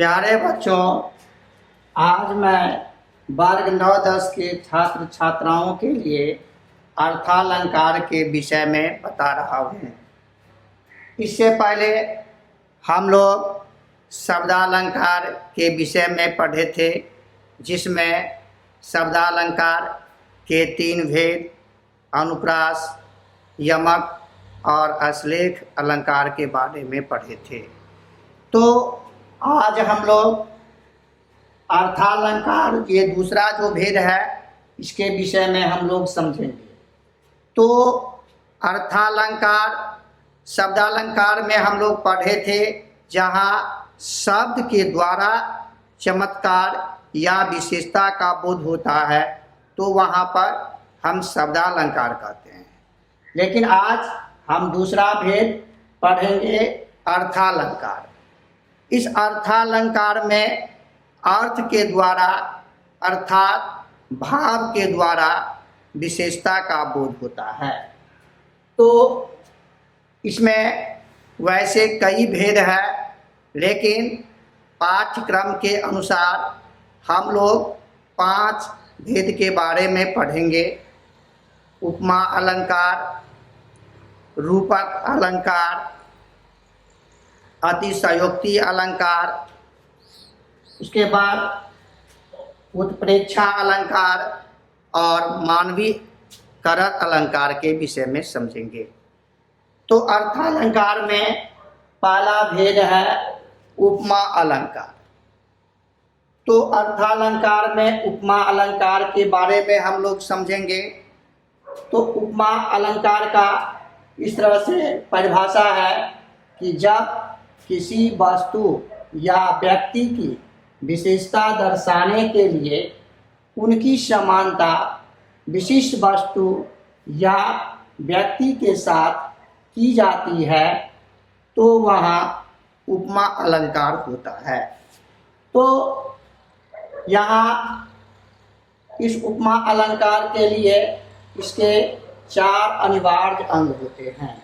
प्यारे बच्चों, आज मैं वर्ग 9-10 के छात्र छात्राओं के लिए अर्थालंकार के विषय में बता रहा हूँ। इससे पहले हम लोग शब्दालंकार के विषय में पढ़े थे, जिसमें शब्दालंकार के 3 भेद अनुप्रास, यमक और अश्लेष अलंकार के बारे में पढ़े थे। तो आज हम लोग अर्थालंकार, ये दूसरा जो भेद है, इसके विषय में हम लोग समझेंगे। तो अर्थालंकार शब्दालंकार में हम लोग पढ़े थे, जहाँ शब्द के द्वारा चमत्कार या विशेषता का बोध होता है, तो वहाँ पर हम शब्दालंकार कहते हैं। लेकिन आज हम दूसरा भेद पढ़ेंगे, अर्थालंकार। इस अर्थालंकार में अर्थ के द्वारा अर्थात भाव के द्वारा विशेषता का बोध होता है। तो इसमें वैसे कई भेद है, लेकिन पाठ्यक्रम के अनुसार हम लोग 5 भेद के बारे में पढ़ेंगे। उपमा अलंकार, रूपक अलंकार, अतिशयोक्ति अलंकार, उसके बाद उत्प्रेक्षा अलंकार और मानवीकरण अलंकार के विषय में समझेंगे। तो अर्थालंकार में पहला भेद है उपमा अलंकार। तो अर्थालंकार में उपमा अलंकार के बारे में हम लोग समझेंगे। तो उपमा अलंकार का इस तरह से परिभाषा है कि जब किसी वस्तु या व्यक्ति की विशेषता दर्शाने के लिए उनकी समानता विशिष्ट वस्तु या व्यक्ति के साथ की जाती है, तो वहाँ उपमा अलंकार होता है। तो यहाँ इस उपमा अलंकार के लिए इसके 4 अनिवार्य अंग होते हैं,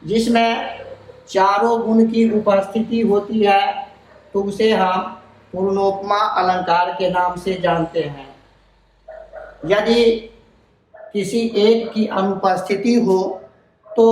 जिसमें चारों गुण की उपस्थिति होती है, तो उसे हम पूर्णोपमा अलंकार के नाम से जानते हैं। यदि किसी एक की अनुपस्थिति हो तो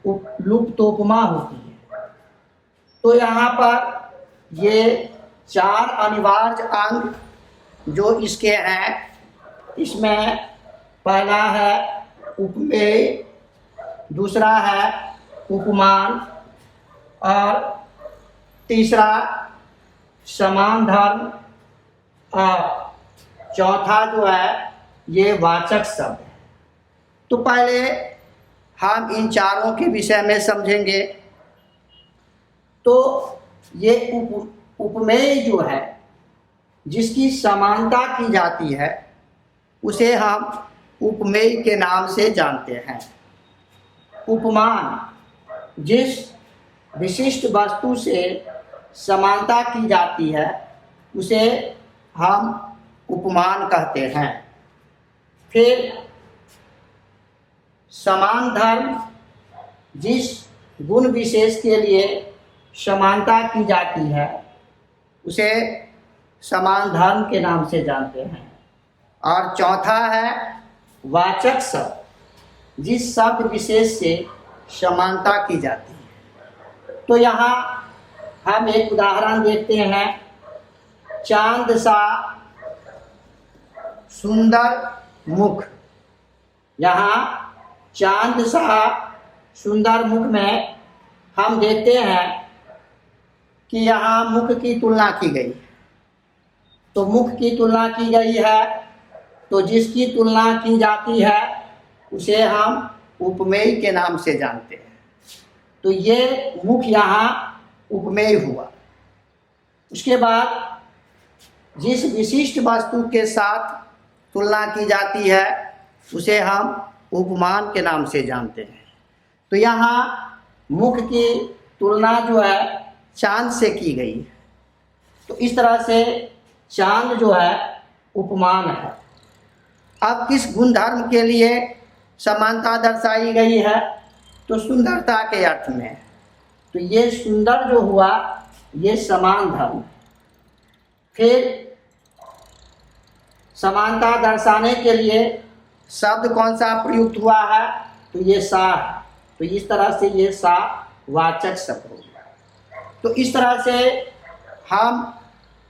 लुप्तोपमा होती है। तो यहाँ पर ये 4 अनिवार्य अंग जो इसके हैं, इसमें पहला है उपमेय, दूसरा है उपमान और तीसरा समान धर्म और चौथा जो है ये वाचक शब्द है। तो पहले हम इन चारों के विषय में समझेंगे। तो ये उपमेय जो है, जिसकी समानता की जाती है, उसे हम उपमेय के नाम से जानते हैं। उपमान, जिस विशिष्ट वस्तु से समानता की जाती है, उसे हम उपमान कहते हैं। फिर समान धर्म, जिस गुण विशेष के लिए समानता की जाती है, उसे समान धर्म के नाम से जानते हैं। और चौथा है वाचक शब्द, जिस शब्द विशेष से समानता की जाती है। तो यहाँ हम एक उदाहरण देखते हैं। चांद सा सुंदर मुख। यहाँ चांद सा सुंदर मुख में हम देखते हैं कि यहाँ मुख की तुलना की गई। तो मुख की तुलना की गई है, तो जिसकी तुलना की जाती है उसे हम उपमेय के नाम से जानते हैं। तो ये मुख यहाँ उपमेय हुआ। उसके बाद जिस विशिष्ट वस्तु के साथ तुलना की जाती है, उसे हम उपमान के नाम से जानते हैं। तो यहाँ मुख की तुलना जो है चांद से की गई। तो इस तरह से चांद जो है उपमान है। अब किस गुणधर्म के लिए समानता दर्शाई गई है? तो सुंदरता के अर्थ में। तो ये सुंदर जो हुआ, ये समान धर्म। फिर समानता दर्शाने के लिए शब्द कौन सा प्रयुक्त हुआ है, तो ये सा है। तो इस तरह से ये सा वाचक शब्द हो गया। तो इस तरह से हम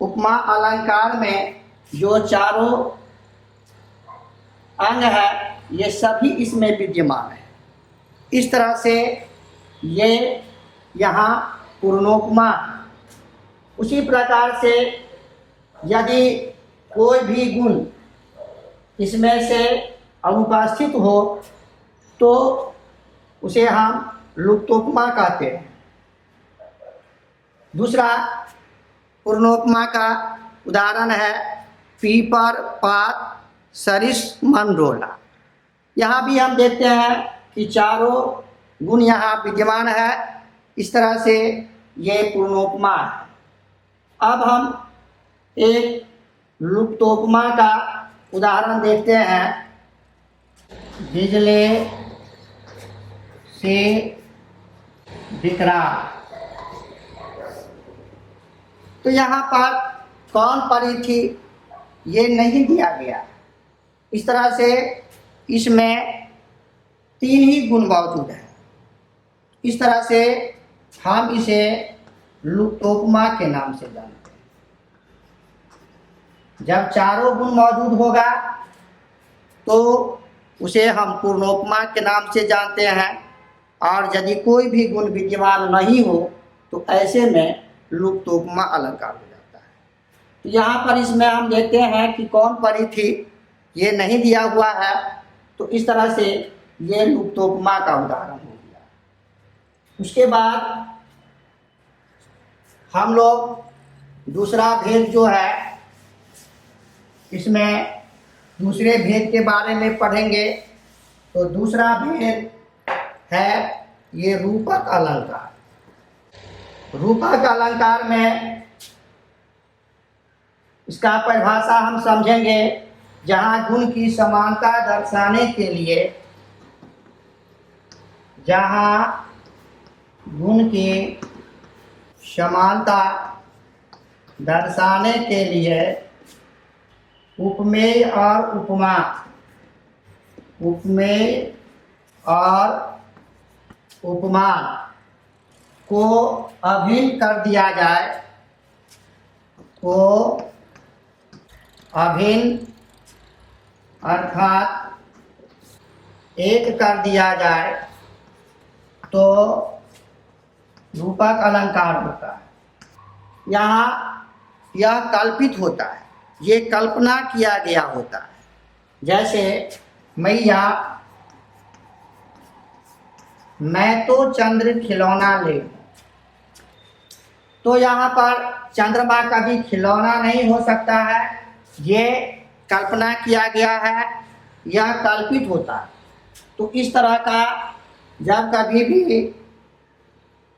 उपमा अलंकार में जो चारों अंग है ये सभी इसमें विद्यमान है। इस तरह से ये यहाँ पूर्णोपमा। उसी प्रकार से यदि कोई भी गुण इसमें से अनुपस्थित हो तो उसे हम लुप्तोपमा कहते हैं। दूसरा पूर्णोपमा का उदाहरण है पीपर, पात, सरिस, मंडोला। यहाँ भी हम देखते हैं कि चारों गुण यहाँ विद्यमान है। इस तरह से ये पूर्णोपमा है। अब हम एक लुप्तोपमा का उदाहरण देखते हैं। बिजले से विकराल। तो यहाँ पर कौन परिथि ये नहीं दिया गया। इस तरह से इसमें 3 ही गुण मौजूद है। इस तरह से हम इसे लुप्तोपमा के नाम से जानते हैं। जब चारों गुण मौजूद होगा तो उसे हम पूर्णोपमा के नाम से जानते हैं, और यदि कोई भी गुण विद्यमान नहीं हो तो ऐसे में लुप्तोपमा अलंकार हो जाता है। तो यहाँ पर इसमें हम देखते हैं कि कौन परिथि ये नहीं दिया हुआ है। तो इस तरह से ये लुप्तोपमा का उदाहरण हो गया। उसके बाद हम लोग दूसरा भेद जो है इसमें दूसरे भेद के बारे में पढ़ेंगे। तो दूसरा भेद है ये रूपक अलंकार। रूपक अलंकार में इसका परिभाषा हम समझेंगे जहाँ गुण की समानता दर्शाने के लिए, जहाँ गुण की समानता दर्शाने के लिए उपमेय और उपमा, उपमेय और उपमान को अभिन्न कर दिया जाए, को अभिन्न अर्थात एक कर दिया जाए तो रूपक अलंकार होता है। यहाँ यह कल्पित होता है, ये कल्पना किया गया होता है। जैसे मैया मैं तो चंद्र खिलौना ले, तो यहाँ पर चंद्रमा कभी खिलौना नहीं हो सकता है, ये कल्पना किया गया है, यह कल्पित होता है। तो इस तरह का जब कभी भी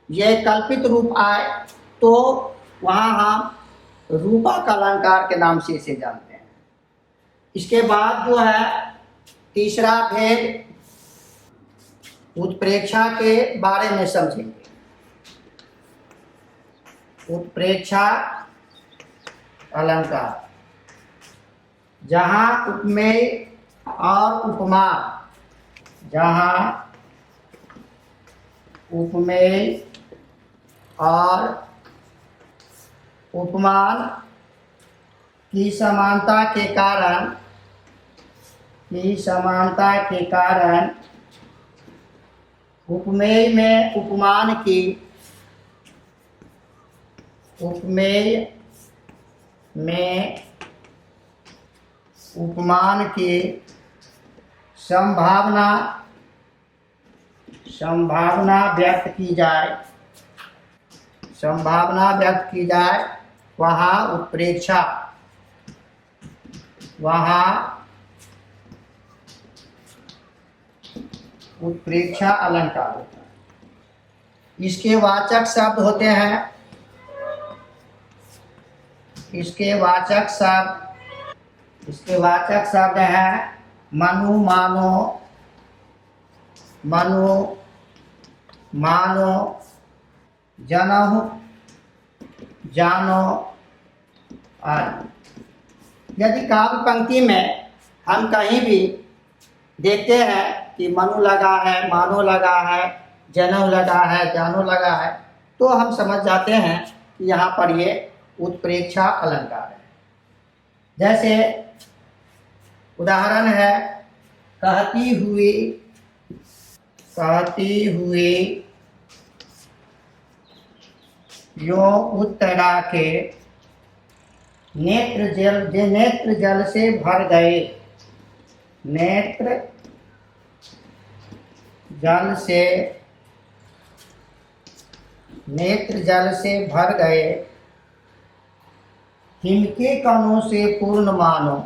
यह कल्पित रूप आए तो वहाँ हम रूपक अलंकार के नाम से इसे जानते हैं। इसके बाद जो है तीसरा भेद उत्प्रेक्षा के बारे में समझेंगे। उत्प्रेक्षा अलंकार, जहाँ उपमेय और उपमान, जहाँ उपमेय और उपमान की समानता के कारण, की समानता के कारण उपमेय में उपमान की, उपमेय में उपमान की संभावना, संभावना व्यक्त की जाए, संभावना व्यक्त की जाए, वहाँ उत्प्रेक्षा, वहाँ उत्प्रेक्षा अलंकार होता है। इसके वाचक शब्द होते हैं, इसके वाचक शब्द हैं मनु, मानो, मनु, मानो, जनहु, जानो आदि। यदि काव्य पंक्ति में हम कहीं भी देखते हैं कि मनु लगा है, मानो लगा है, जनऊ लगा है, जानो लगा है, तो हम समझ जाते हैं कि यहाँ पर ये उत्प्रेक्षा अलंकार है। जैसे उदाहरण है, कहती हुई यो उत्तरा के नेत्र जल से भर गए, नेत्र जल से भर गए, हिमके कणों से पूर्ण मानो,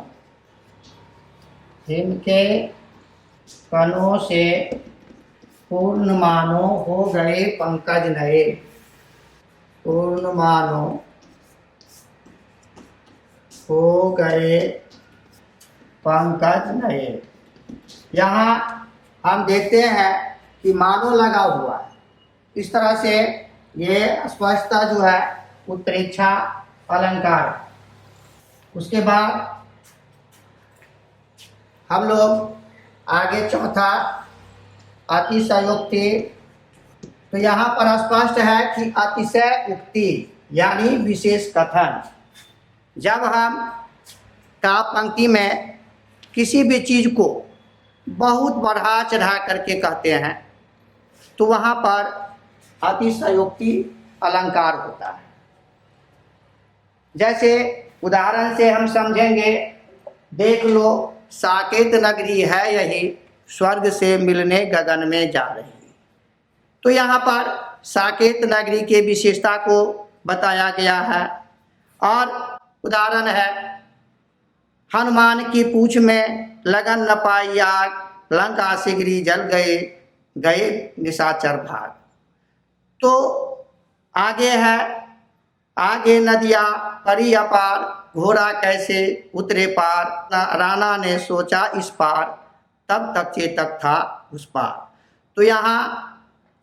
हिमके कणों से पूर्ण मानो हो गए पंकज नए, पूर्ण मानो हो गए पंकज नए। यहाँ हम देखते हैं कि मानो लगा हुआ है। इस तरह से ये स्पष्टता जो है उत्प्रेक्षा अलंकार। उसके बाद हम लोग आगे चौथा अतिशयोक्ति। तो यहाँ पर स्पष्ट है कि अतिशय उक्ति यानी विशेष कथन। जब हम काव्य पंक्ति में किसी भी चीज़ को बहुत बढ़ा चढ़ा करके कहते हैं तो वहाँ पर अतिशयोक्ति अलंकार होता है। जैसे उदाहरण से हम समझेंगे, देख लो साकेत नगरी है यही, स्वर्ग से मिलने गगन में जा रही। तो यहाँ पर साकेत नगरी के विशेषता को बताया गया है। और उदाहरण है, हनुमान की पूंछ में लगन न पाई आग, लंका शीघ्री जल गए निशाचर भाग। तो आगे है, आगे नदिया परी अपार, घोड़ा कैसे उतरे पार, राणा ने सोचा इस पार, तब तक चेतक था उस पार। तो यहाँ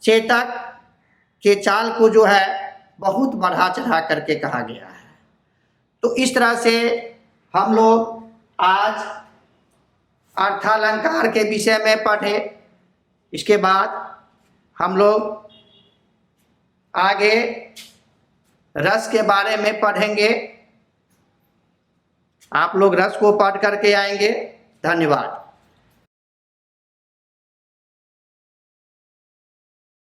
चेतक के चाल को जो है बहुत बढ़ा चढ़ा करके कहा गया है। तो इस तरह से हम लोग आज अर्थालंकार के विषय में पढ़े। इसके बाद हम लोग आगे रस के बारे में पढ़ेंगे। आप लोग रस को पढ़ करके आएंगे। धन्यवाद।